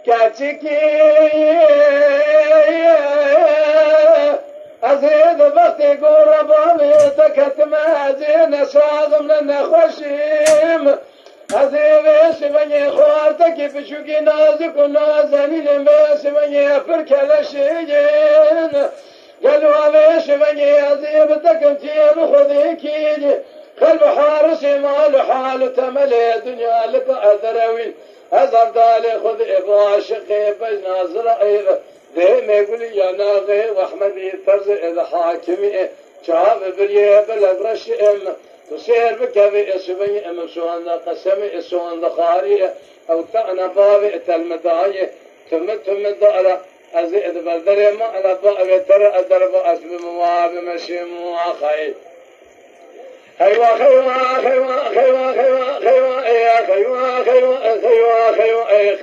كاتشكي أزيد بختي قربا ميتكتم أزين ساغم لنا خوشيم أزيد سبني خوارتك بشوكي نازك ونازنين بسبني فرك لشيين قالوا أبيش بني أزيب تكمتين خذيكيني قلب حارس مال حال تملي دنيا لك أدروين أزر دالي خذ إبو عشقي بجنا زرعي ذي ما يقول يا ناغي وأحمدي ترز إذا حاكمي شعب بريه بلد رشئم تصير بكبي اسبني أم سوان ذا قسمي سوان ذا خاري أو تأنا بابي تلمداي تم دارا أزيد بلدري ما على بابي ترى أدرب أسبي مواب مشي مواخي خيوا خيوا خيوا خيوا خيوا خيوا يا خيوا خيوا خيوا خيوا يا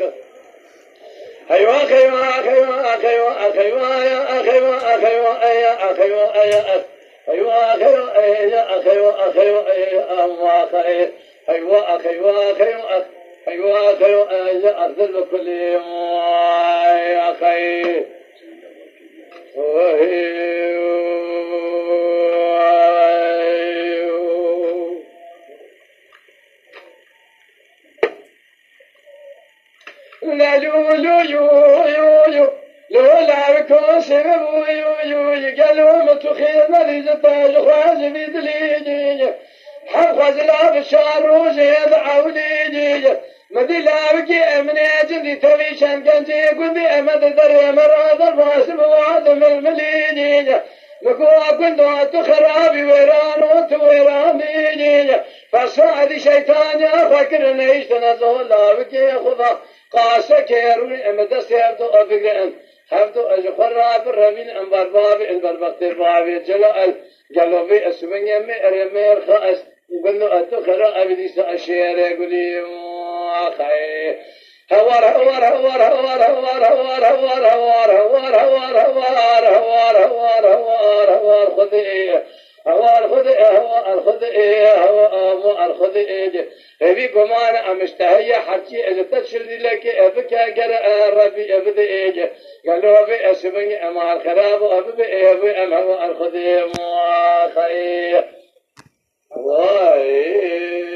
خيوا خيوا خيوا خيوا خيوا يا خيوا خيوا يا خيوا يا خيوا خيوا يا خيوا خيوا يا مواخي خيوا خيوا خيوا خيوا خيوا يا أرذل كل يا خي لا يو يو يو يو يو لو لعبكم سبب يو يو قالوا متخيل مريض تاج خواز بيدليني حفظ لا بشار وزيد عوديني مدي لعبك امني جندي تبيشان كنتي كنتي امد دري مراد الراس مواد من المليني مكوا كنت خرابي ويران وتويراني فصعد شيطان يا فكرني اشتنزول لعبك خذا قاسك يروني أمد سيبدو أفقرأن حفظو أجخرى بالرمين أنبار بابي أنبار بقتر بابي جلال قالوا بي أسمني مئر خاص وقالوا أتخرى أبديس أشير يقولي أخي هوار هوار هوار هوار هوار هوار هوار هوار هوار هوار هوار هوار هوار هوار هوار خذي هوار خذي هوار خذي هوار خذي هذي كمان أمشتهي حكي إذا تشري لك أبكى جرى ربي أبدي إيجا قالوا أبي أسمعني أما الخراب أبي أما الخذي ما خير واي